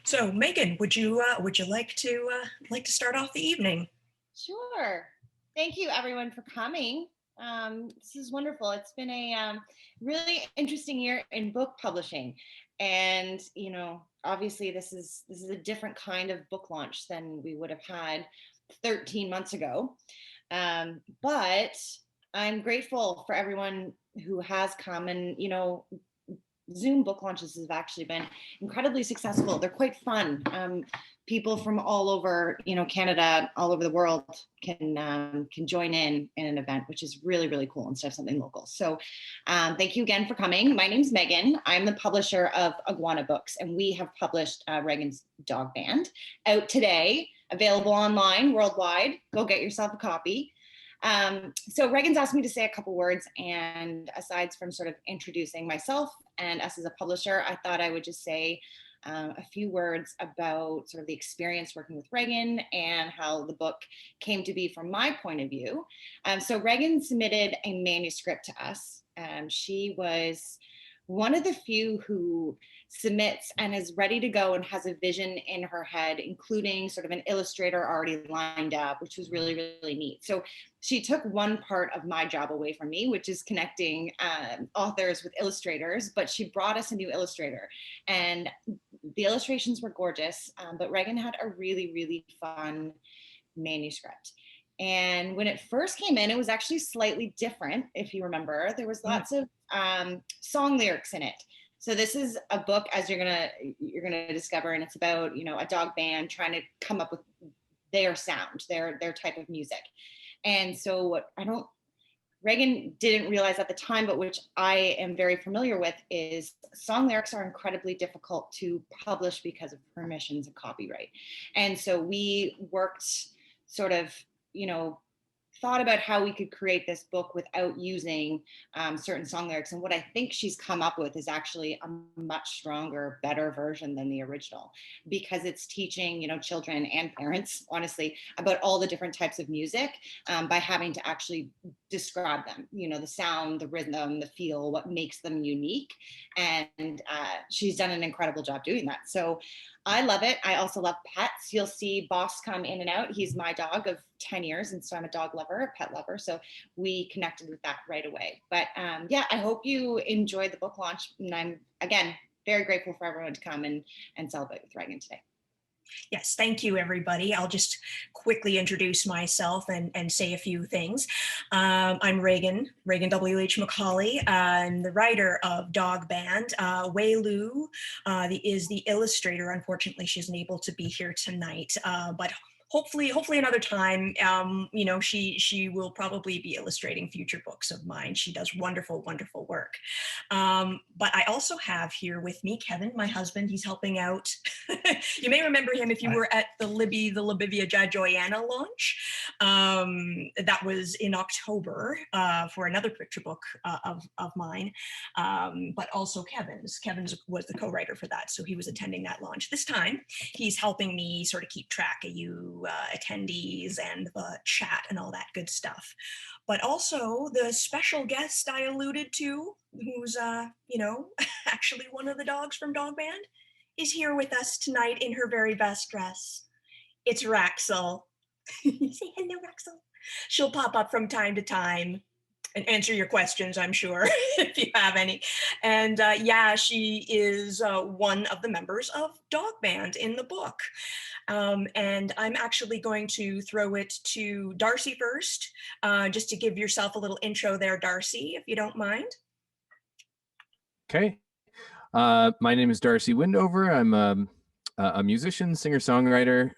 So, Megan, would you like to start off the evening? Sure. Thank you, everyone, for coming. This is wonderful. It's been a really interesting year in book publishing, and obviously, this is a different kind of book launch than we would have had 13 months ago. But I'm grateful for everyone who has come, and Zoom book launches have actually been incredibly successful. They're quite fun. People from all over, Canada, all over the world can join in an event, which is really, really cool instead of something local. So thank you again for coming. My name's Megan. I'm the publisher of Iguana Books, and we have published Reagan's Dog Band out today, available online worldwide. Go get yourself a copy. So Reagan's asked me to say a couple words, and aside from sort of introducing myself and us as a publisher, I thought I would just say a few words about sort of the experience working with Reagan and how the book came to be from my point of view. So Reagan submitted a manuscript to us. She was one of the few who submits and is ready to go and has a vision in her head, including sort of an illustrator already lined up, which was really, really neat. So she took one part of my job away from me, which is connecting authors with illustrators, but she brought us a new illustrator. And the illustrations were gorgeous, but Reagan had a really, really fun manuscript. And when it first came in, it was actually slightly different. If you remember, there was lots of song lyrics in it. So this is a book, as you're gonna discover, and it's about a dog band trying to come up with their sound, their type of music. And so what Reagan didn't realize at the time, but which I am very familiar with, is song lyrics are incredibly difficult to publish because of permissions and copyright. And so we worked sort of, thought about how we could create this book without using certain song lyrics. And what I think she's come up with is actually a much stronger, better version than the original, because it's teaching, children and parents, honestly, about all the different types of music by having to actually describe them, the sound, the rhythm, the feel, what makes them unique. And she's done an incredible job doing that. So I love it. I also love pets. You'll see Boss come in and out. He's my dog of 10 years. And so I'm a dog lover, a pet lover. So we connected with that right away. But yeah, I hope you enjoyed the book launch. And I'm, again, very grateful for everyone to come and celebrate with Reagan today. Yes, thank you, everybody. I'll just quickly introduce myself and say a few things. I'm Reagan W.H. McCauley. I'm the writer of Dog Band. Wei Lu is the illustrator. Unfortunately, she isn't able to be here tonight, but hopefully another time. She will probably be illustrating future books of mine. She does wonderful work. But I also have here with me Kevin, my husband. He's helping out. You may remember him if you were at the Libivia Joanna launch. That was in October for another picture book of mine. But also Kevin's was the co-writer for that, so he was attending that launch. This time he's helping me sort of keep track of you attendees and the chat and all that good stuff. But also the special guest I alluded to, who's actually one of the dogs from Dog Band, is here with us tonight in her very best dress. It's Raxl. Say hello, Raxl. She'll pop up from time to time and answer your questions, I'm sure, if you have any. And yeah, she is one of the members of Dog Band in the book. And I'm actually going to throw it to Darcy first, just to give yourself a little intro there, Darcy, if you don't mind. Okay. My name is Darcy Windover. I'm a musician, singer-songwriter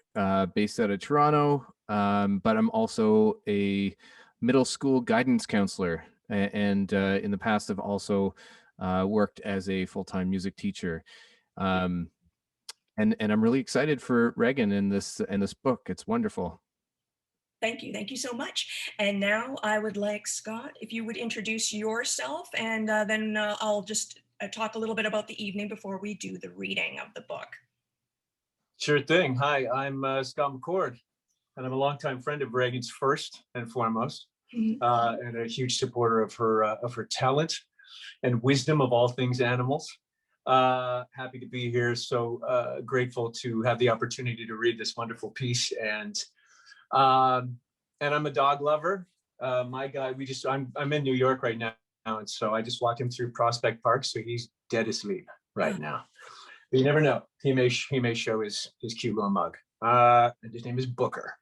based out of Toronto, but I'm also a middle school guidance counselor, and in the past I've also worked as a full-time music teacher. And I'm really excited for Reagan in this book. It's wonderful. Thank you so much. And now I would like Scott, if you would introduce yourself, and then I'll just talk a little bit about the evening before we do the reading of the book. Sure thing. Hi, I'm Scott McCord, and I'm a longtime friend of Reagan's first and foremost, and a huge supporter of her talent and wisdom of all things animals. Happy to be here. So grateful to have the opportunity to read this wonderful piece. And I'm a dog lover. My guy, I'm in New York right now, and so I just walked him through Prospect Park, so he's dead asleep right now. But you never know. He may show his cute little mug. And his name is Booker.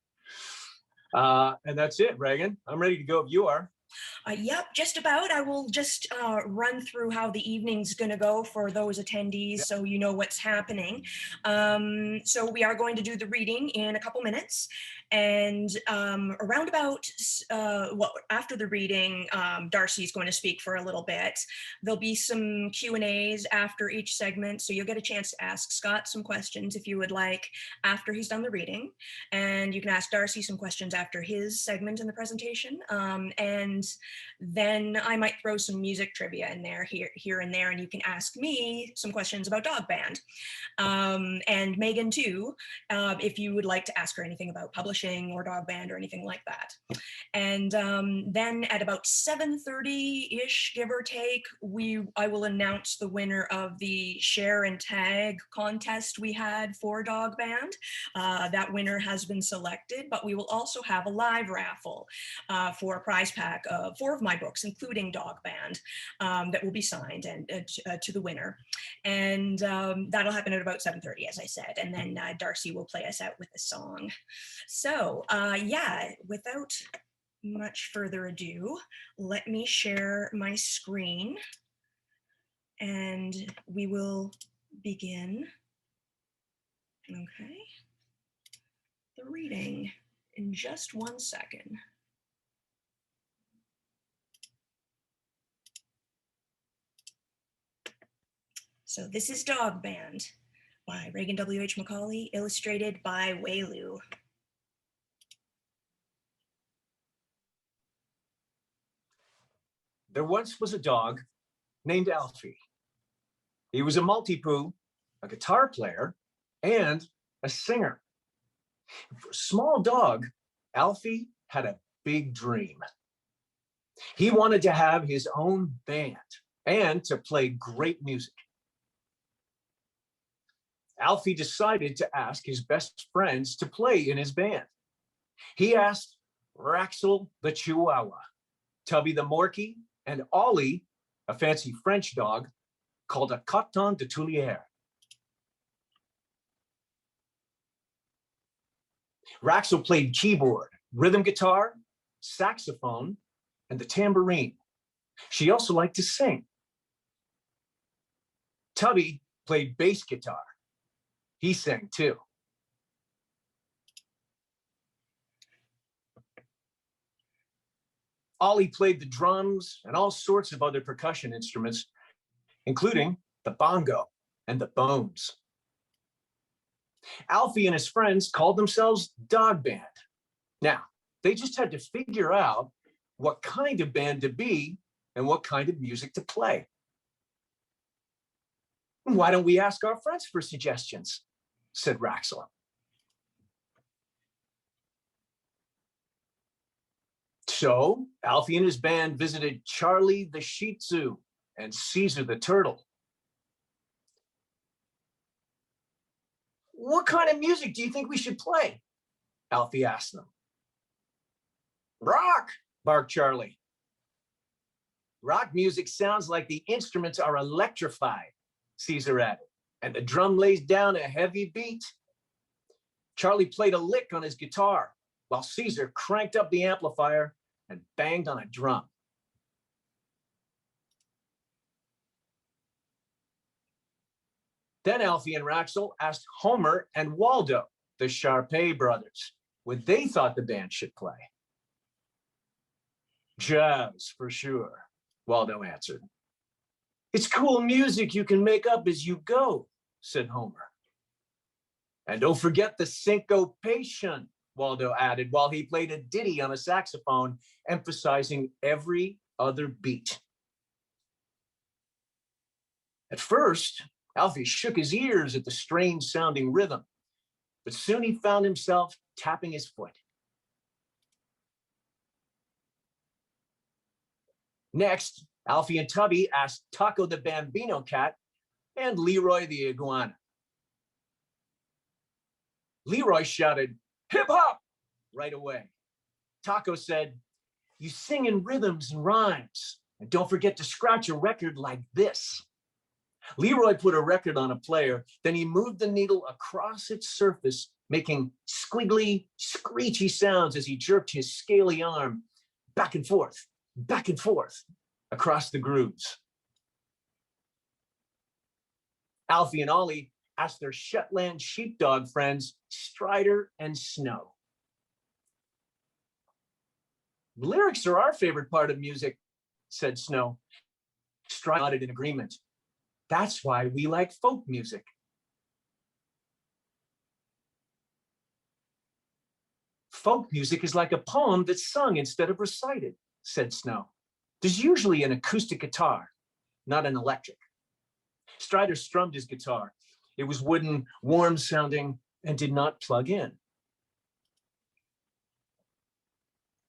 And that's it, Reagan. I'm ready to go if you are. Yep, just about. I will just run through how the evening's going to go for those attendees, so you know what's happening. So we are going to do the reading in a couple minutes, and around about, after the reading, Darcy's going to speak for a little bit. There'll be some Q&As after each segment, so you'll get a chance to ask Scott some questions if you would like after he's done the reading, and you can ask Darcy some questions after his segment in the presentation, and then I might throw some music trivia in there here and there, and you can ask me some questions about Dog Band. And Megan too, if you would like to ask her anything about publishing or Dog Band or anything like that. And then at about 7:30-ish, give or take, I will announce the winner of the share and tag contest we had for Dog Band. That winner has been selected, but we will also have a live raffle for a prize pack of 4 of my books, including Dog Band, that will be signed and to the winner. And that'll happen at about 7:30, as I said. And then Darcy will play us out with a song. So yeah, without much further ado, let me share my screen and we will begin. Okay. The reading in just 1 second. So this is Dog Band by Reagan W.H. Macaulay, illustrated by Wei Lu. There once was a dog named Alfie. He was a multi-poo, a guitar player, and a singer. For a small dog, Alfie had a big dream. He wanted to have his own band and to play great music. Alfie decided to ask his best friends to play in his band. He asked Raxl the Chihuahua, Tubby the Morkie, and Ollie, a fancy French dog called a Coton de Tuliere. Raxl played keyboard, rhythm guitar, saxophone, and the tambourine. She also liked to sing. Tubby played bass guitar. He sang too. Ollie played the drums and all sorts of other percussion instruments, including the bongo and the bones. Alfie and his friends called themselves Dog Band. Now, they just had to figure out what kind of band to be and what kind of music to play. Why don't we ask our friends for suggestions? Said Raxl. So Alfie and his band visited Charlie the Shih Tzu and Caesar the Turtle. What kind of music do you think we should play? Alfie asked them. Rock, barked Charlie. Rock music sounds like the instruments are electrified, Caesar added, and the drum lays down a heavy beat. Charlie played a lick on his guitar while Caesar cranked up the amplifier and banged on a drum. Then Alfie and Raxl asked Homer and Waldo, the Sharpay brothers, what they thought the band should play. Jazz, for sure, Waldo answered. It's cool music you can make up as you go, said Homer. And don't forget the syncopation, Waldo added while he played a ditty on a saxophone, emphasizing every other beat. At first, Alfie shook his ears at the strange sounding rhythm, but soon he found himself tapping his foot. Next, Alfie and Tubby asked Taco the Bambino cat and Leroy the iguana. Leroy shouted, "Hip hop!" right away. Taco said, "You sing in rhythms and rhymes, and don't forget to scratch a record like this." Leroy put a record on a player, then he moved the needle across its surface, making squiggly, screechy sounds as he jerked his scaly arm back and forth across the grooves. Alfie and Ollie asked their Shetland sheepdog friends, Strider and Snow. "Lyrics are our favorite part of music," said Snow. Strider nodded in agreement. "That's why we like folk music." "Folk music is like a poem that's sung instead of recited," said Snow. "There's usually an acoustic guitar, not an electric." Strider strummed his guitar. It was wooden, warm sounding, and did not plug in.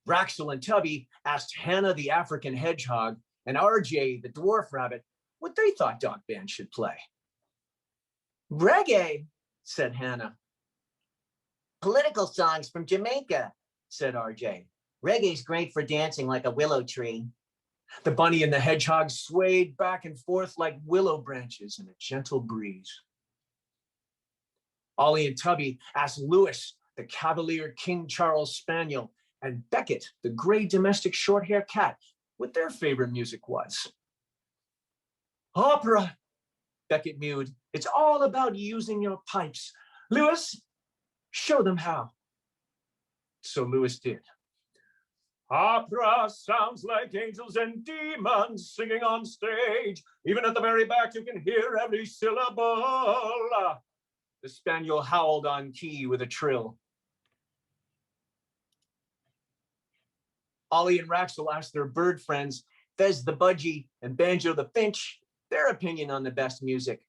Raxl and Tubby asked Hannah the African hedgehog and RJ the dwarf rabbit what they thought Dog Band should play. "Reggae," said Hannah. "Political songs from Jamaica," said RJ. "Reggae's great for dancing like a willow tree." The bunny and the hedgehog swayed back and forth like willow branches in a gentle breeze. Ollie and Tubby asked Lewis, the Cavalier King Charles Spaniel, and Beckett, the gray domestic short-hair cat, what their favorite music was. "Opera," Beckett mewed. "It's all about using your pipes. Lewis, show them how." So Lewis did. "Opera sounds like angels and demons singing on stage. Even at the very back, you can hear every syllable." The spaniel howled on key with a trill. Ollie and Raxl asked their bird friends, Fez the Budgie and Banjo the Finch, their opinion on the best music.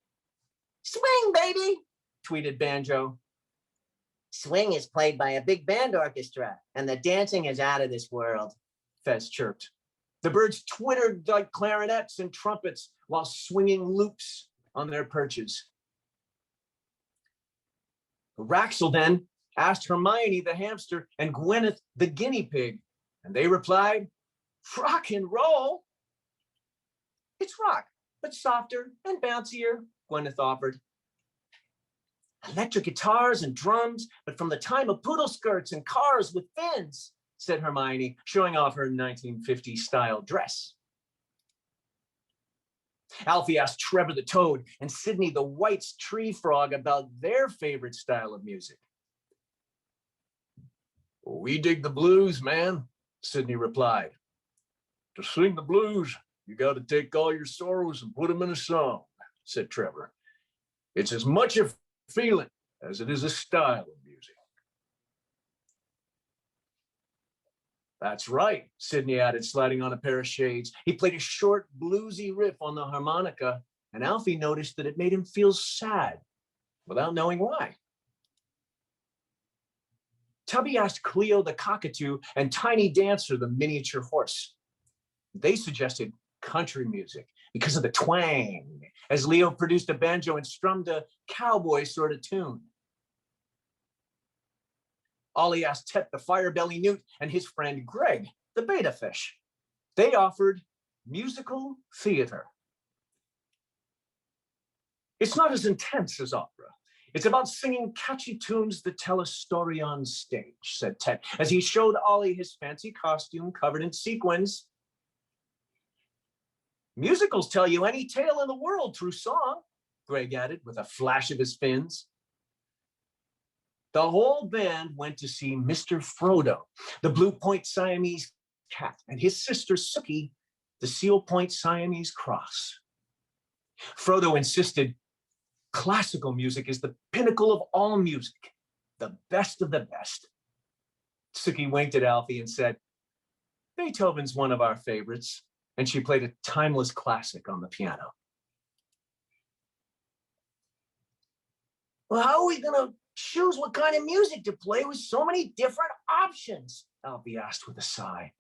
"Swing, baby," tweeted Banjo. "Swing is played by a big band orchestra, and the dancing is out of this world," Fez chirped. The birds twittered like clarinets and trumpets while swinging loops on their perches. Raxl then asked Hermione the hamster and Gwyneth the guinea pig, and they replied, "Rock and roll." "It's rock, but softer and bouncier," Gwyneth offered. "Electric guitars and drums, but from the time of poodle skirts and cars with fins," said Hermione, showing off her 1950s style dress. Alfie asked Trevor the toad and Sydney the White's tree frog about their favorite style of music. "We dig the blues, man," Sydney replied. "To sing the blues, you got to take all your sorrows and put them in a song," said Trevor. "It's as much a feeling as it is a style of music." "That's right," Sydney added, sliding on a pair of shades. He played a short, bluesy riff on the harmonica, and Alfie noticed that it made him feel sad without knowing why. Tubby asked Cleo the cockatoo and Tiny Dancer the miniature horse. They suggested country music because of the twang, as Leo produced a banjo and strummed a cowboy sort of tune. Ollie asked Tet the firebelly newt and his friend Greg the beta fish. They offered musical theater. "It's not as intense as opera. It's about singing catchy tunes that tell a story on stage," said Tet, as he showed Ollie his fancy costume covered in sequins. "Musicals tell you any tale in the world through song," Greg added with a flash of his fins. The whole band went to see Mr. Frodo, the Blue Point Siamese cat, and his sister Sookie, the Seal Point Siamese cross. Frodo insisted classical music is the pinnacle of all music, the best of the best. Sookie winked at Alfie and said, "Beethoven's one of our favorites," and she played a timeless classic on the piano. "Well, how are we going to choose what kind of music to play with so many different options?" Alfie asked with a sigh.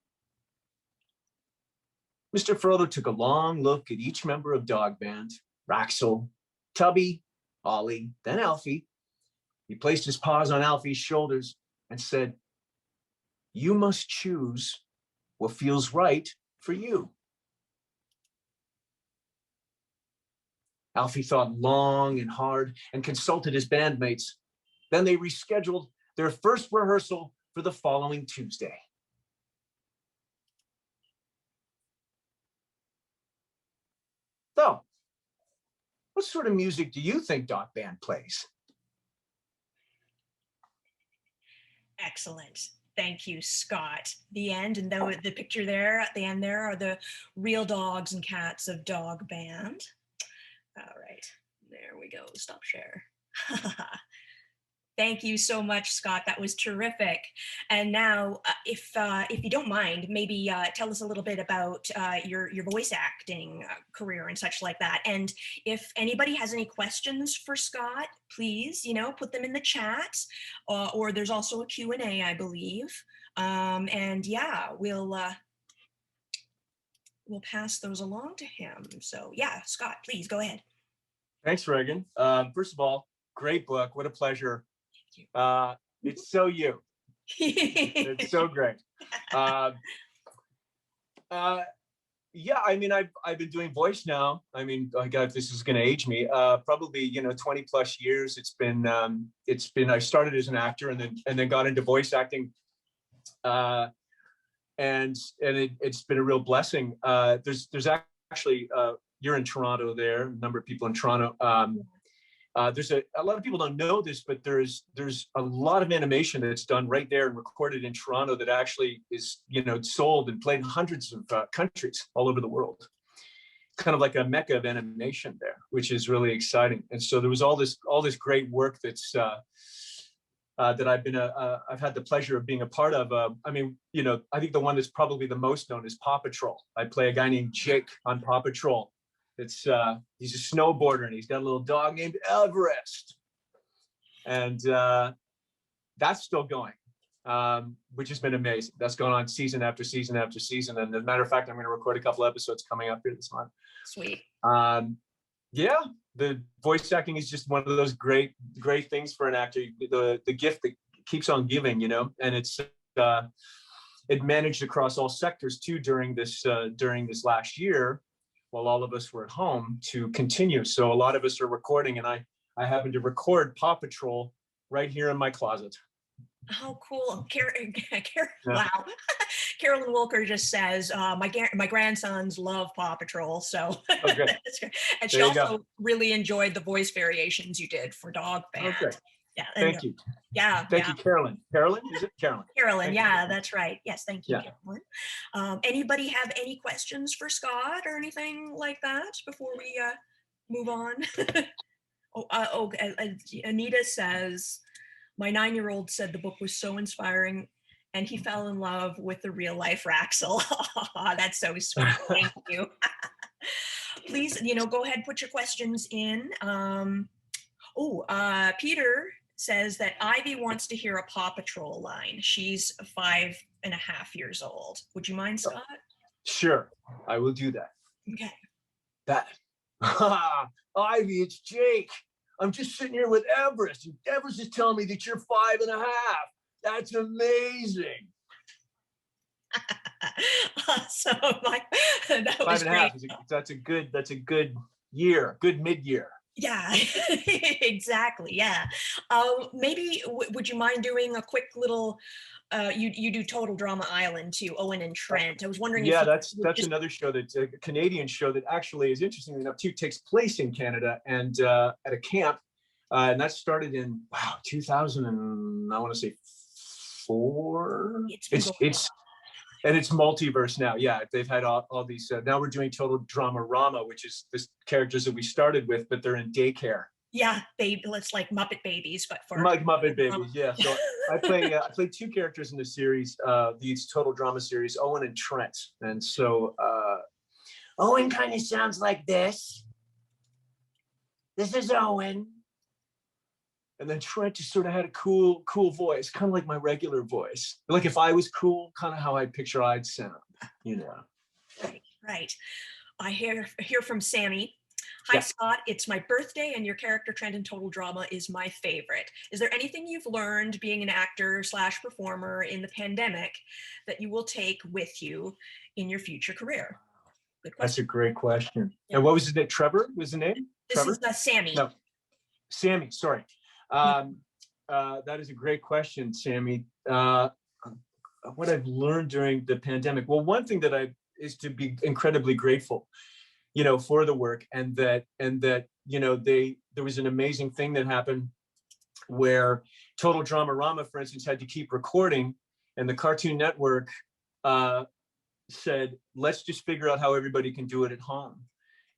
Mr. Frodo took a long look at each member of Dog Band, Raxl, Tubby, Ollie, then Alfie. He placed his paws on Alfie's shoulders and said, "You must choose what feels right for you." Alfie thought long and hard and consulted his bandmates. Then they rescheduled their first rehearsal for the following Tuesday. So, what sort of music do you think Dog Band plays? Excellent. Thank you, Scott. The end, and the picture there at the end there are the real dogs and cats of Dog Band. All right, there we go. Stop share. Thank you so much, Scott. That was terrific. And now, if you don't mind, maybe tell us a little bit about your voice acting career and such like that. And if anybody has any questions for Scott, please, put them in the chat. Or there's also a Q&A, I believe. And yeah, we'll pass those along to him. So yeah, Scott, please go ahead. Thanks, Reagan. First of all, great book. What a pleasure. It's so you. It's so great. Yeah, I mean, I've been doing voice now. I mean, oh God, this is going to age me. Probably 20 plus years. It's been. I started as an actor and then got into voice acting. And it's been a real blessing. There's actually you're in Toronto there. A number of people in Toronto. There's a lot of people don't know this, but there's a lot of animation that's done right there and recorded in Toronto that actually is sold and played in hundreds of countries all over the world. Kind of like a mecca of animation there, which is really exciting. And so there was all this great work that's that I've had the pleasure of being a part of. I mean, I think the one that's probably the most known is Paw Patrol. I play a guy named Jake on Paw Patrol. He's a snowboarder and he's got a little dog named Everest. And that's still going, which has been amazing. That's gone on season after season after season. And as a matter of fact, I'm going to record a couple episodes coming up here this month. Sweet. Yeah, the voice acting is just one of those great things for an actor. The gift that keeps on giving, and it's it managed across all sectors too during this last year, while all of us were at home, to continue. So a lot of us are recording, and I happen to record Paw Patrol right here in my closet. Oh, cool. Wow. Carolyn Wilker just says, my grandsons love Paw Patrol. So, okay. And she also really enjoyed the voice variations you did for Dog Band. Okay. Yeah. Thank you. Yeah. Thank you, Carolyn. Carolyn? Is it Carolyn? Carolyn, yeah, you. that's right. Yes, thank you, Yeah. Carolyn. Anybody have any questions for Scott or anything like that before we move on? Anita says, my 9-year-old said the book was so inspiring and he fell in love with the real life Raxl. That's so sweet. Thank you. Please, go ahead, put your questions in. Peter says that Ivy wants to hear a Paw Patrol line. She's 5.5 years old. Would you mind, Scott? Sure, I will do that. Okay. Ivy, it's Jake. I'm just sitting here with Everest. Everest is telling me that you're 5.5. That's amazing. So that was 5.5. great. That's a good year, good mid-year. Yeah, exactly. Yeah. Maybe would you mind doing a quick little? You do Total Drama Island too, Owen and Trent. I was wondering. Yeah, if that's another show that's a Canadian show that actually is interestingly enough too takes place in Canada and at a camp, and that started in 2000 and I want to say 4. And it's multiverse now. Yeah, they've had all these. Now we're doing Total Drama Rama, which is the characters that we started with, but they're in daycare. Yeah, it's like Muppet Babies, but for like Muppet Babies. Yeah. So I play 2 characters in the series, these Total Drama series, Owen and Trent. And so Owen kind of sounds like this. This is Owen. And then Trent just sort of had a cool voice, kind of like my regular voice. Like if I was cool, kind of how I picture I'd sound, Right. I hear from Sammy. Hi, Yeah. Scott. It's my birthday and your character trend in total drama is my favorite. Is there anything you've learned being an actor / performer in the pandemic that you will take with you in your future career? Good That's question. a great question. Yeah. And what was his name? Trevor was the name? This Trevor? is Sammy. No, Sammy, sorry. That is a great question, Sammy. What I've learned during the pandemic, well, one thing that is to be incredibly grateful, for the work, and that, there was an amazing thing that happened where Total Dramarama, for instance, had to keep recording, and the Cartoon Network said, let's just figure out how everybody can do it at home.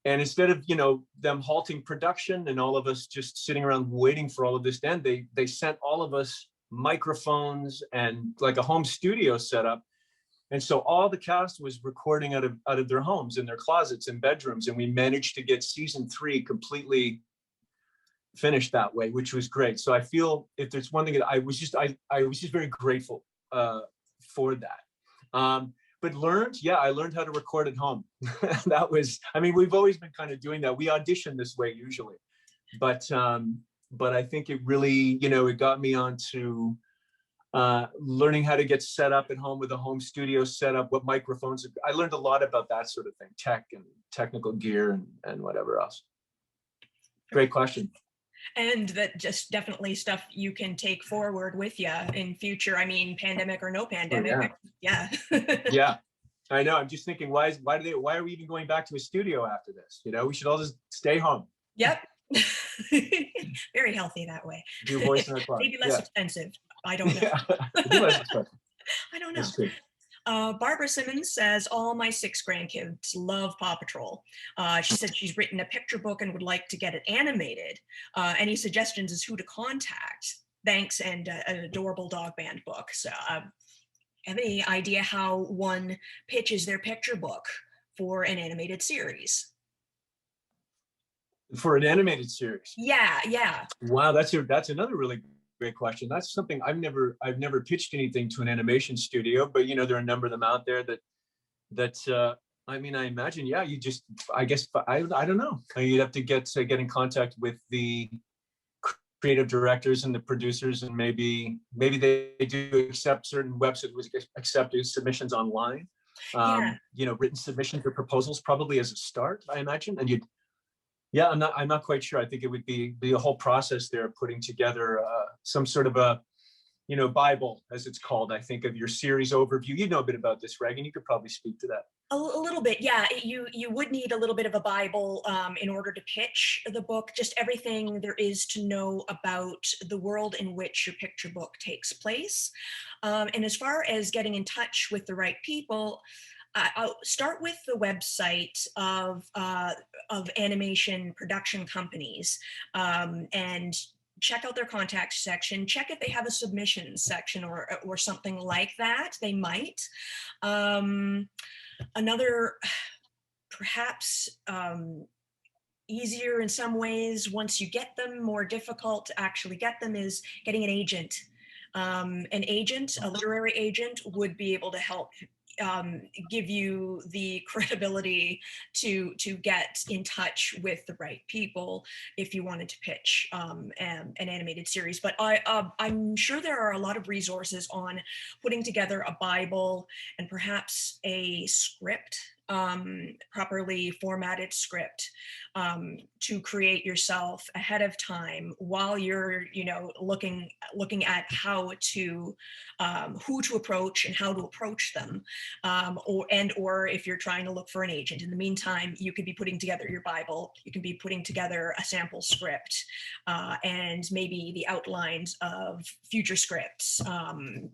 And instead of, them halting production and all of us just sitting around waiting for all of this to end, they sent all of us microphones and like a home studio setup. And so all the cast was recording out of their homes, in their closets and bedrooms. And we managed to get season 3 completely finished that way, which was great. So I feel if there's one thing that I was just very grateful for that. But I learned how to record at home. That was, we've always been kind of doing that. We audition this way usually, but I think it really, it got me onto learning how to get set up at home with a home studio setup, what microphones. I learned a lot about that sort of thing, tech and technical gear and whatever else. Great question. And that just definitely stuff you can take forward with you in future. Pandemic or no pandemic. Oh, yeah. Yeah, I know. I'm just thinking, why are we even going back to a studio after this? We should all just stay home. Yep. Very healthy that way. Do a voice in our closet. Maybe less expensive. I don't know. I don't know. Barbara Simmons says, all my 6 grandkids love Paw Patrol. She said she's written a picture book and would like to get it animated. Any suggestions as who to contact? Thanks, and an adorable dog band book. So have any idea how one pitches their picture book for an animated series? For an animated series? Yeah. Wow, that's another really great question. That's something I've never pitched anything to an animation studio, but there are a number of them out there that I imagine, yeah, I don't know. You'd have to get in contact with the creative directors and the producers, and maybe they do accept certain websites which accept submissions online. Written submissions or proposals probably as a start, I imagine. And I'm not quite sure. I think it would be a whole process there of putting together some sort of a, Bible, as it's called, I think, of your series overview. You know a bit about this, Reagan. You could probably speak to that. A little bit, yeah. You would need a little bit of a Bible in order to pitch the book, just everything there is to know about the world in which your picture book takes place. And as far as getting in touch with the right people, I'll start with the website of animation production companies and check out their contact section. Check if they have a submissions section or something like that. They might. Another, perhaps easier in some ways, once you get them, more difficult to actually get them, is getting an agent. A literary agent, would be able to help give you the credibility to get in touch with the right people if you wanted to pitch an animated series. But I'm sure there are a lot of resources on putting together a Bible and perhaps a script, properly formatted script, to create yourself ahead of time while you're looking at how to who to approach and how to approach them, or if you're trying to look for an agent. In the meantime, you could be putting together your Bible, you can be putting together a sample script, and maybe the outlines of future scripts,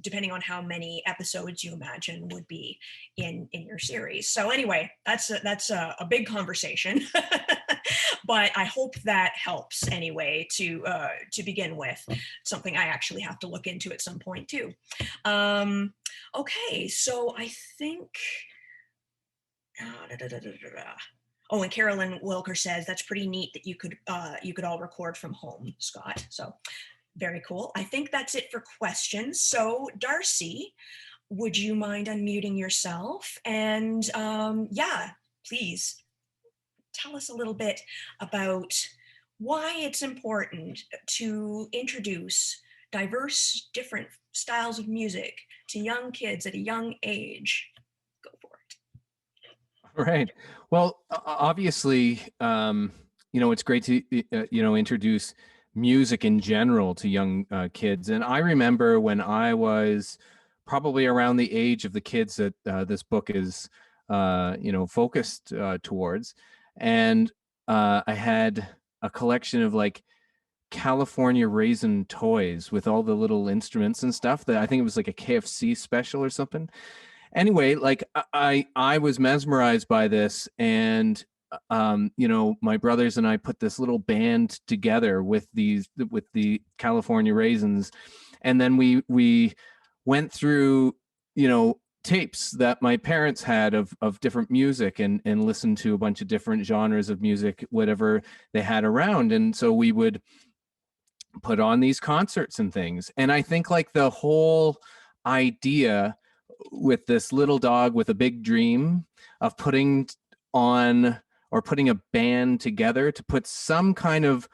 depending on how many episodes you imagine would be in your series. So anyway, that's a big conversation. But I hope that helps anyway to begin with. Something I actually have to look into at some point too. Okay, so I think. Oh, and Carolyn Wilker says that's pretty neat that you could all record from home, Scott. So very cool. I think that's it for questions. So Darcy, would you mind unmuting yourself? And yeah, please tell us a little bit about why it's important to introduce diverse, different styles of music to young kids at a young age. Go for it. Right. Well, obviously, it's great to, introduce music in general to young kids. And I remember when I was probably around the age of the kids that this book is, focused towards. And I had a collection of like California raisin toys with all the little instruments and stuff that I think it was like a KFC special or something. Anyway, like I was mesmerized by this, and my brothers and I put this little band together with the California raisins, and then we went through tapes that my parents had of different music, and listened to a bunch of different genres of music, whatever they had around. And so we would put on these concerts and things. And I think like the whole idea with this little dog with a big dream of putting a band together to put some kind of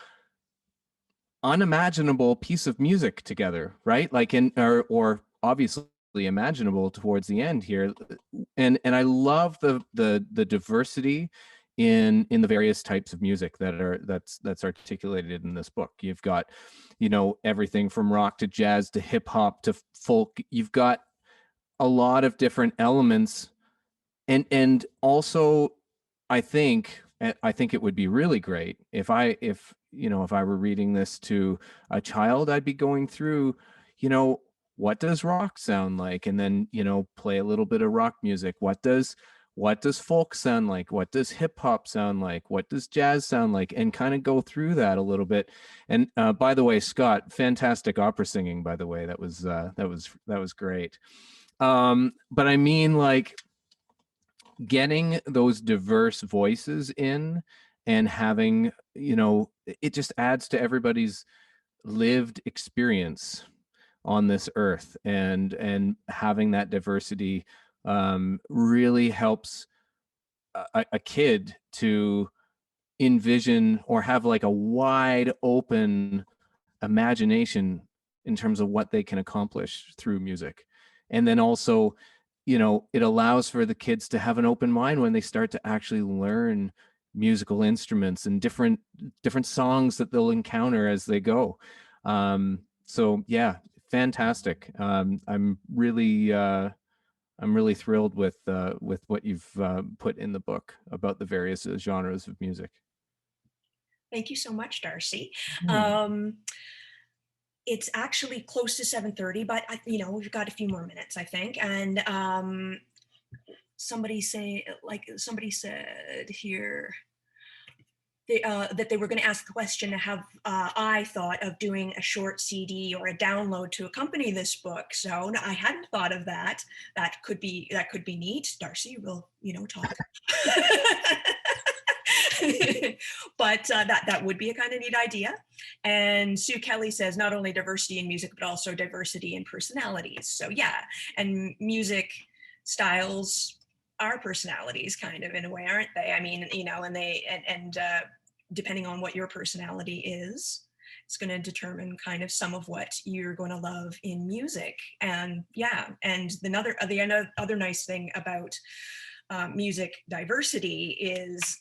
unimaginable piece of music together, right? Like or obviously imaginable towards the end here. And I love the diversity in the various types of music that's articulated in this book. You've got, everything from rock to jazz to hip hop to folk. You've got a lot of different elements, and also I think it would be really great if I were reading this to a child. I'd be going through, what does rock sound like, and then play a little bit of rock music. What does folk sound like? What does hip hop sound like? What does jazz sound like? And kind of go through that a little bit. And by the way, Scott, fantastic opera singing, by the way. That was great. But I mean, like, getting those diverse voices in and having, it just adds to everybody's lived experience on this earth, and having that diversity really helps a kid to envision or have like a wide open imagination in terms of what they can accomplish through music. And then also, it allows for the kids to have an open mind when they start to actually learn musical instruments and different songs that they'll encounter as they go. So yeah, fantastic. I'm really thrilled with what you've put in the book about the various genres of music. Thank you so much, Darcy. Mm. It's actually close to 7:30, but we've got a few more minutes, I think. And somebody said here that they were going to ask the question, have I thought of doing a short CD or a download to accompany this book? So no, I hadn't thought of that. That could be neat. Darcy will talk. But that would be a kind of neat idea. And Sue Kelly says not only diversity in music, but also diversity in personalities. So yeah, and music styles are personalities, kind of, in a way, aren't they? I mean, and depending on what your personality is, it's going to determine kind of some of what you're going to love in music. And yeah, and the other nice thing about music diversity is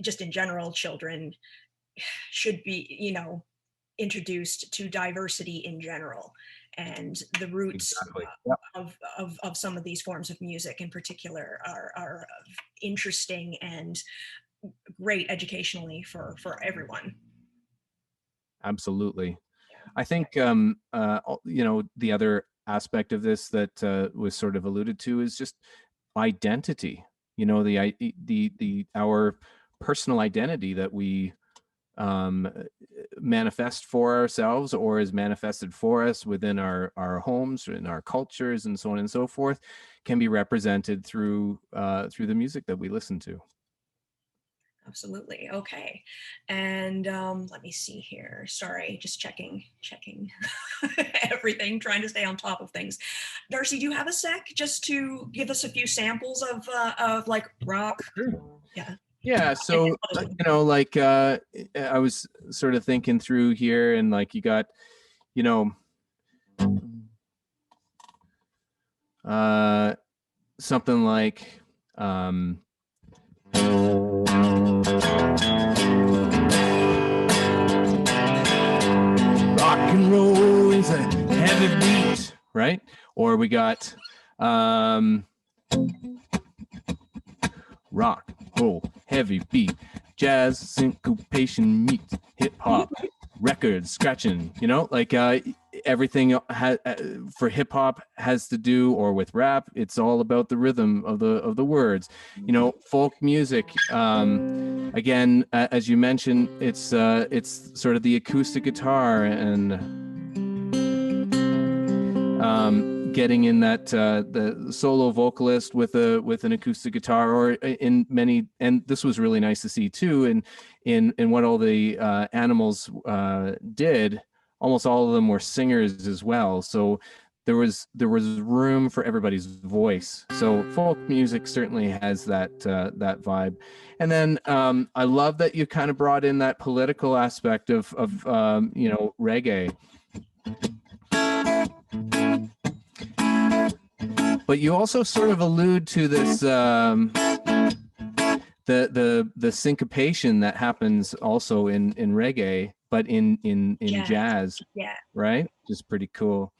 just in general, children should be, introduced to diversity in general, and the roots Exactly. Yep. of some of these forms of music in particular are interesting and great educationally for everyone. Absolutely. I think the other aspect of this that was sort of alluded to is just identity. Our personal identity that we manifest for ourselves, or is manifested for us within our homes, or in our cultures, and so on and so forth, can be represented through the music that we listen to. Absolutely. Okay. And let me see here. Sorry, just checking everything, trying to stay on top of things. Darcy, do you have a sec just to give us a few samples of like rock? Sure. Yeah. Yeah, so like I was sort of thinking through here, and like you got, you know, something like rock and roll is a heavy beat, right? Or we got rock, roll, heavy beat, jazz, syncopation meets hip hop, records, scratching, like everything for hip hop has to do, or with rap, it's all about the rhythm of the words. Folk music, again, as you mentioned, it's sort of the acoustic guitar and getting in that the solo vocalist with an acoustic guitar, or in many, and this was really nice to see too, in what all the animals did. Almost all of them were singers as well, so there was room for everybody's voice. So folk music certainly has that vibe. And then I love that you kind of brought in that political aspect of reggae. But you also sort of allude to this the syncopation that happens also in reggae, but in jazz. Yeah. Right? Which is pretty cool.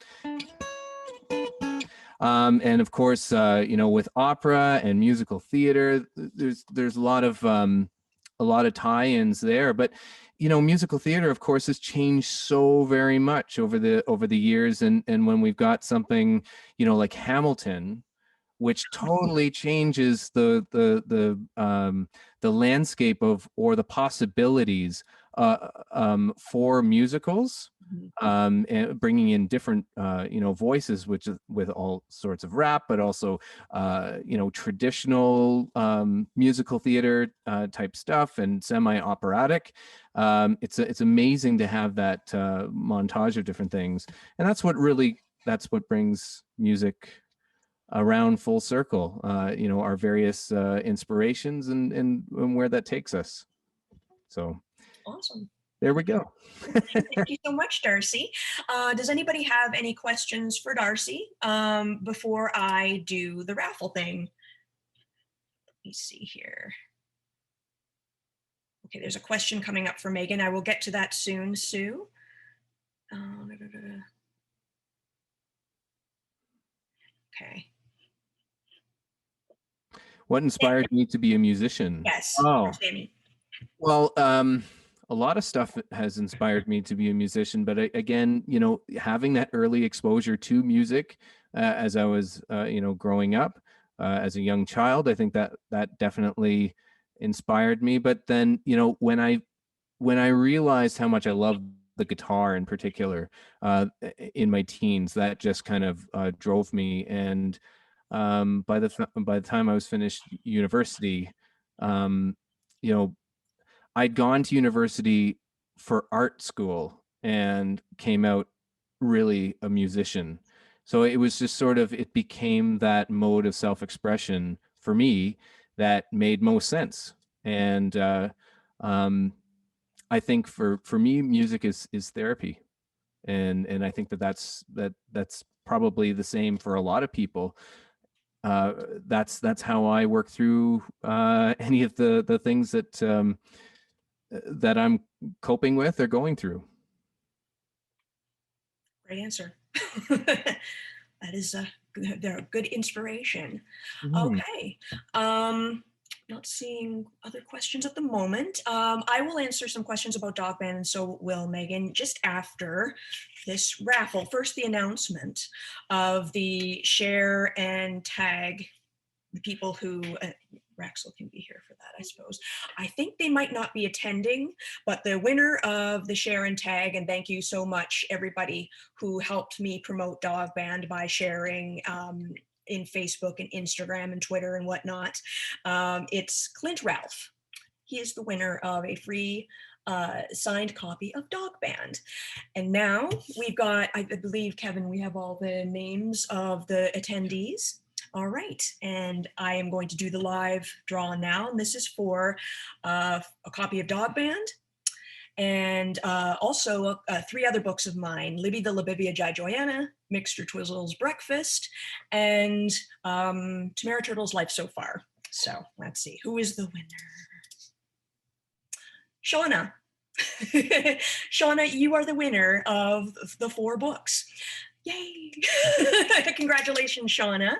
And of course, with opera and musical theater, there's a lot of tie-ins there. But musical theater, of course, has changed so very much over the years. And when we've got something, like Hamilton, which totally changes the landscape of, or the possibilities for musicals, and bringing in different voices, which with all sorts of rap, but also traditional musical theater type stuff and semi-operatic. It's amazing to have that montage of different things, and that's what brings music around full circle, our various inspirations and where that takes us. So awesome. There we go. Thank you so much, Darcy. Does anybody have any questions for Darcy before I do the raffle thing? Let me see here. Okay, there's a question coming up for Megan. I will get to that soon, Sue. Okay. What inspired me to be a musician? Yes. Oh, Sammy. Well, a lot of stuff has inspired me to be a musician, but again, having that early exposure to music as I was, growing up as a young child, I think that definitely inspired me. But then, when I realized how much I loved the guitar in particular in my teens, that just kind of drove me. And by the time I was finished university, I'd gone to university for art school and came out really a musician. So it was just sort of, it became that mode of self-expression for me that made most sense. And I think for me, music is therapy. And I think that's probably the same for a lot of people. That's how I work through any of the things that that I'm coping with or going through. Great answer. That is they're a good inspiration. Okay. Not seeing other questions at the moment. I will answer some questions about Dog Band, and so will Megan, just after this raffle. First, the announcement of the share and tag the people who Raxl can be here for that, I suppose. I think they might not be attending, but the winner of the share and tag, and thank you so much, everybody who helped me promote Dog Band by sharing in Facebook and Instagram and Twitter and whatnot. It's Clint Ralph. He is the winner of a free signed copy of Dog Band. And now we've got, I believe, Kevin, we have all the names of the attendees. All right, and I am going to do the live draw now. And this is for a copy of Dog Band, and also 3 other books of mine: Libby the Labivia Jai Joanna, Mixture Twizzles Breakfast, and Tamara Turtle's Life So Far. So let's see, who is the winner? Shauna. Shauna, you are the winner of the 4 books. Yay! Congratulations, Shauna.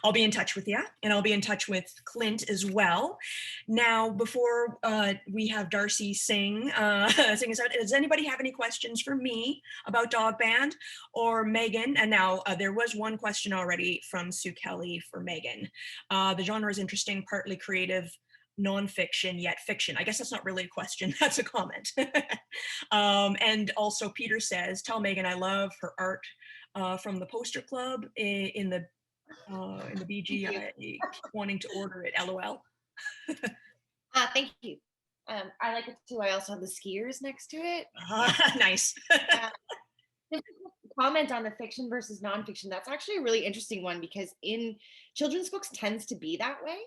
I'll be in touch with you, and I'll be in touch with Clint as well. Now, before we have Darcy sing us out, does anybody have any questions for me about Dog Band or Megan? And now there was one question already from Sue Kelly for Megan. The genre is interesting, partly creative, nonfiction yet fiction. I guess that's not really a question, that's a comment. And also Peter says, tell Megan I love her art from the poster club in the BG. I keep wanting to order it, LOL. Thank you. I like it too. I also have the skiers next to it. Nice. Comment on the fiction versus nonfiction. That's actually a really interesting one, because in children's books tends to be that way.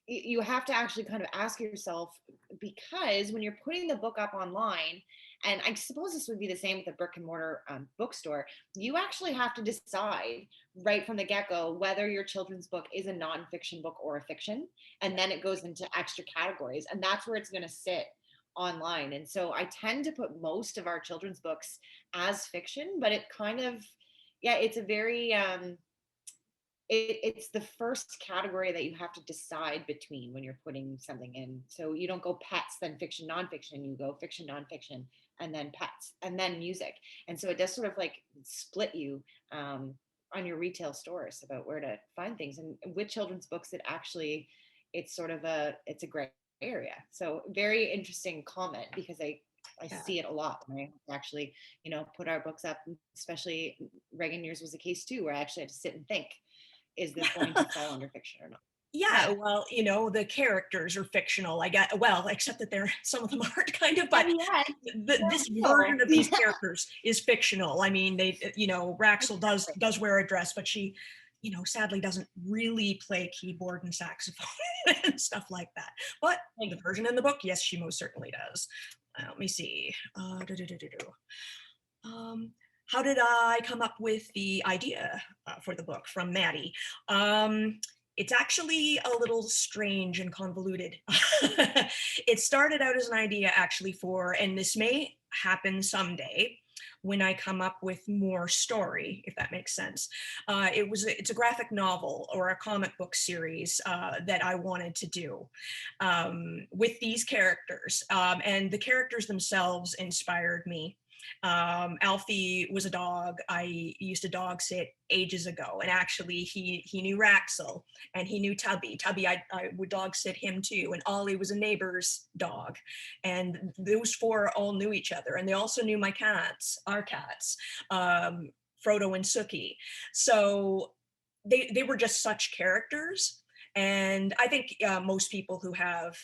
You have to actually kind of ask yourself, because when you're putting the book up online, and I suppose this would be the same with a brick and mortar bookstore, you actually have to decide right from the get-go whether your children's book is a nonfiction book or a fiction, and then it goes into extra categories, and that's where it's going to sit online. And so I tend to put most of our children's books as fiction, but it kind of, yeah, it's a very it's the first category that you have to decide between when you're putting something in. So you don't go pets, then fiction, nonfiction. You go fiction, nonfiction, and then pets, and then music. And so it does sort of like split you on your retail stores about where to find things. And with children's books, it's sort of it's a gray area. So very interesting comment, because I see it a lot when I actually, put our books up, especially Reagan, yours was a case too, where I actually had to sit and think, is this going to fall under fiction or not? Yeah, well, the characters are fictional. Well, except that some of them aren't, kind of, but this version of these characters is fictional. I mean, Raxl does wear a dress, but she, sadly doesn't really play keyboard and saxophone and stuff like that. But the version in the book, yes, she most certainly does. Let me see. How did I come up with the idea for the book? From Maddie. It's actually a little strange and convoluted. It started out as an idea actually and this may happen someday when I come up with more story, if that makes sense. It's a graphic novel or a comic book series that I wanted to do with these characters. And the characters themselves inspired me. Alfie was a dog I used to dog sit ages ago, and actually he knew Raxl and he knew Tubby. I would dog sit him too, and Ollie was a neighbor's dog, and those 4 all knew each other, and they also knew our cats, Frodo and Sookie. So they were just such characters, and I think most people who have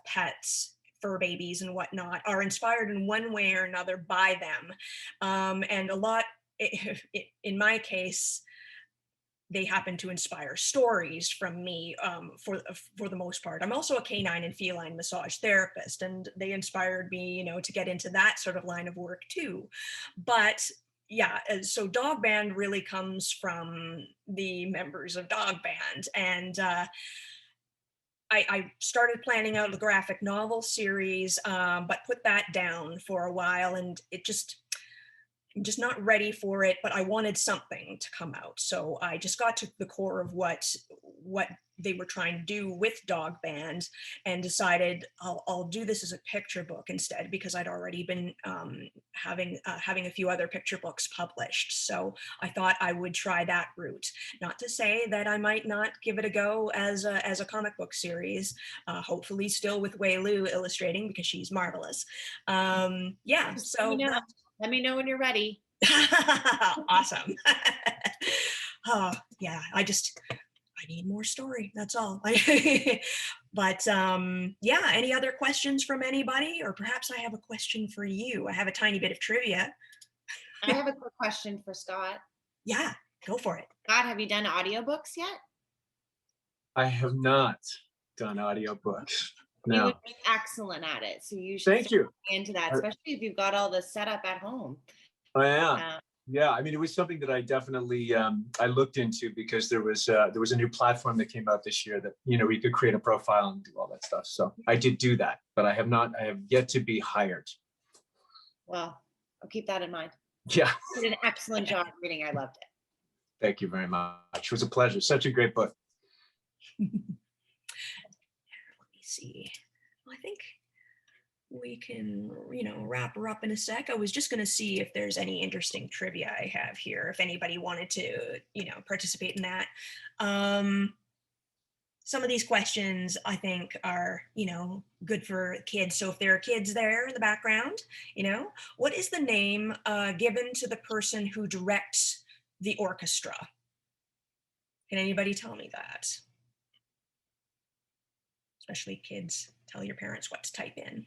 pets, fur babies and whatnot, are inspired in one way or another by them. And a lot, in my case, they happen to inspire stories from me for the most part. I'm also a canine and feline massage therapist, and they inspired me, to get into that sort of line of work too. But yeah, so Dog Band really comes from the members of Dog Band, and I started planning out the graphic novel series, but put that down for a while, and I'm just not ready for it, but I wanted something to come out. So I just got to the core of what they were trying to do with Dog Band, and decided I'll do this as a picture book instead, because I'd already been having a few other picture books published. So I thought I would try that route. Not to say that I might not give it a go as a comic book series, hopefully still with Wei Lu illustrating, because she's marvelous. Yeah, so let me know when you're ready. Awesome. Oh, yeah, I need more story, that's all. But yeah, any other questions from anybody? Or perhaps I have a question for you. I have a tiny bit of trivia. I have a quick question for Scott. Yeah. Go for it. God, have you done audiobooks yet? I have not done audiobooks. You No. would be excellent at it. So you should Thank you. get into that, especially if you've got all the setup at home. I am. Yeah, I mean, it was something that I definitely I looked into because there was a new platform that came out this year that, you know, you could create a profile and do all that stuff. So I did do that, but I have yet to be hired. Well, I'll keep that in mind. Yeah. You did an excellent job reading. I loved it. Thank you very much. It was a pleasure. Such a great book. Let me see. Well, I think we can, you know, wrap her up in a sec. I was just going to see if there's any interesting trivia I have here, if anybody wanted to, you know, participate in that. Some of these questions I think are, you know, good for kids. So if there are kids there in the background, you know, what is the name given to the person who directs the orchestra? Can anybody tell me that? Especially kids, tell your parents what to type in.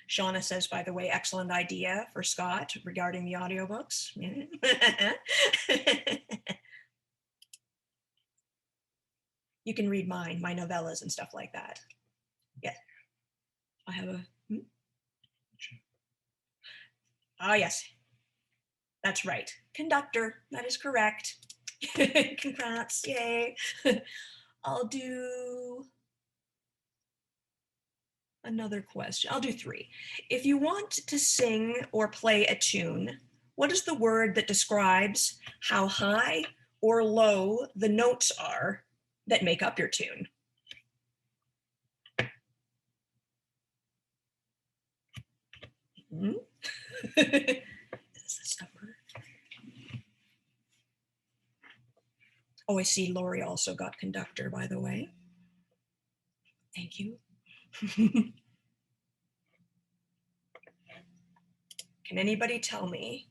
Shauna says, by the way, excellent idea for Scott regarding the audiobooks. You can read mine, my novellas and stuff like that. Yeah. I have a, ah, yes. That's right. Conductor, that is correct. Congrats, yay. I'll do another question. I'll do 3. If you want to sing or play a tune, what is the word that describes how high or low the notes are that make up your tune? Is this number? Oh, I see Lori also got conductor, by the way. Thank you. Can anybody tell me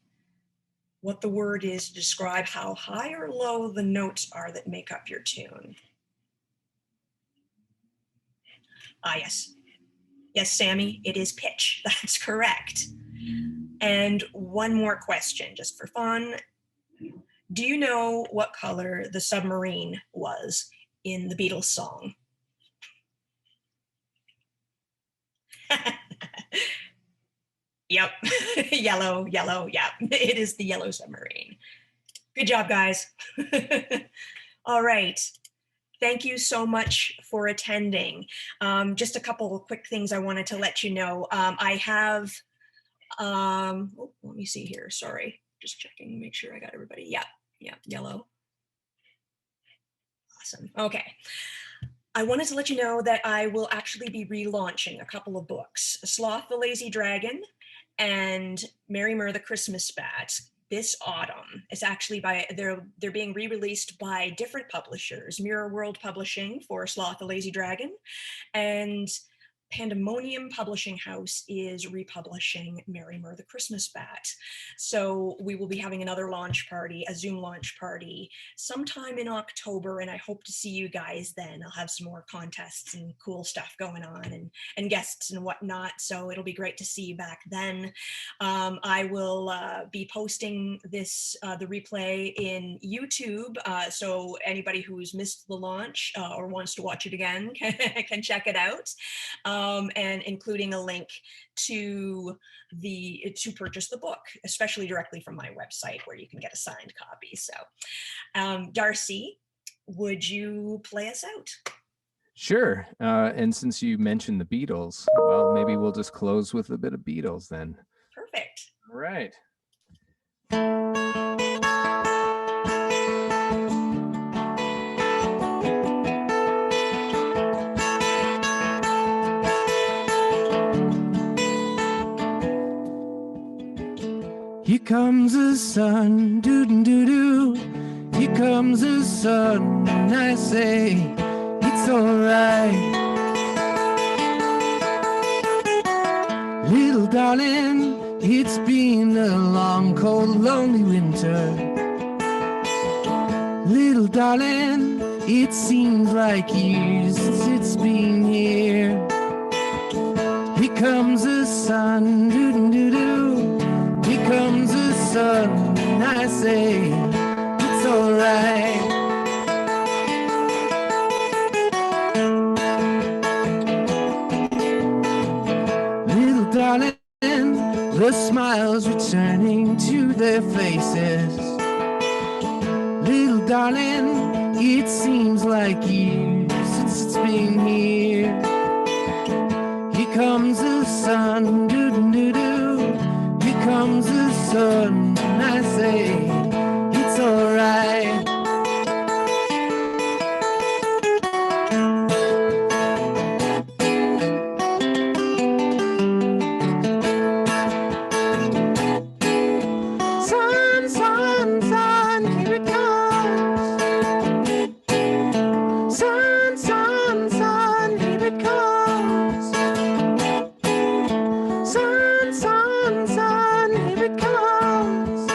what the word is to describe how high or low the notes are that make up your tune? Ah, yes. Yes, Sammy, it is pitch. That's correct. And one more question, just for fun. Do you know what color the submarine was in the Beatles song? Yep, yellow, yellow, yeah. It is the yellow submarine. Good job, guys. All right. Thank you so much for attending. Just a couple of quick things I wanted to let you know. I have, oh, let me see here, sorry. Just checking, make sure I got everybody. Yeah, yellow. Awesome, okay. I wanted to let you know that I will actually be relaunching a couple of books, Sloth the Lazy Dragon and Merry Mer the Christmas Bat this autumn. It's actually they're being re-released by different publishers, Mirror World Publishing for Sloth the Lazy Dragon, and Pandemonium Publishing House is republishing Merry Mer the Christmas Bat. So we will be having another launch party, a Zoom launch party sometime in October, and I hope to see you guys then. I'll have some more contests and cool stuff going on and guests and whatnot, so it'll be great to see you back then. I will be posting this, the replay in YouTube, so anybody who's missed the launch or wants to watch it again can check it out. And including a link to purchase the book, especially directly from my website where you can get a signed copy. So Darcy, would you play us out? Sure. And since you mentioned the Beatles, well, maybe we'll just close with a bit of Beatles then. Perfect. All right. Here comes the sun, doo-doo-doo-doo. Here comes the sun, and I say it's alright. Little darling, it's been a long, cold, lonely winter. Little darling, it seems like years since it's been here. comes the sun, doo-doo-doo-doo. Here comes the sun, and I say it's alright. Little darling, the smiles returning to their faces. Little darling, it seems like years since it's been here. Here comes the sun, doo-doo-doo-doo. Here comes the sun, and I say it's alright. Sun, sun, sun, here it comes. Sun, sun, sun, here it comes. Sun, sun, sun, here it comes.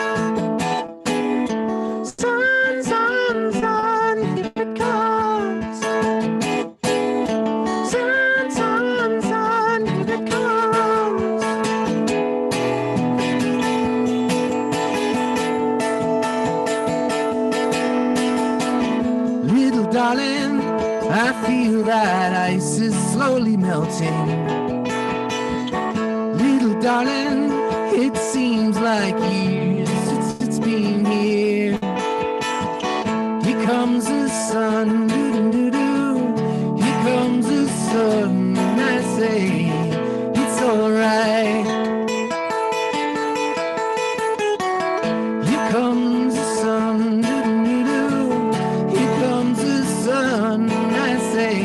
Sun, sun, sun, here it comes. Sun, sun, sun, here it comes. Little darling, I feel that ice is slowly melting. Little darling, it seems like years since it's been here. Here comes the sun, doo-doo-doo-doo. Here comes the sun, and I say it's alright. Here comes the sun, doo-doo-doo-doo. Here comes the sun, and I say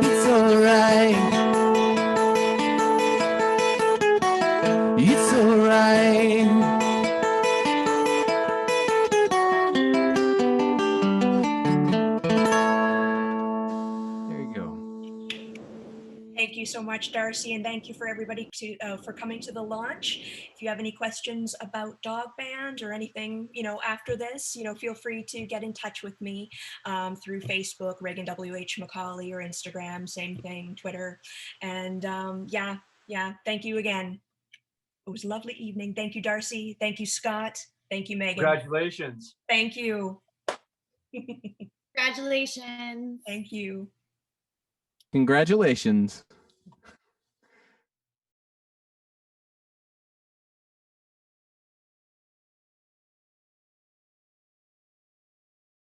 it's alright. It's alright. There you go. Thank you so much, Darcy, and thank you for everybody for coming to the launch. If you have any questions about Dog Band or anything, after this, feel free to get in touch with me through Facebook, Reagan W.H. Macaulay, or Instagram, same thing, Twitter. And yeah, thank you again. It was a lovely evening. Thank you, Darcy. Thank you, Scott. Thank you, Megan. Congratulations. Thank you. Congratulations. Thank you. Congratulations.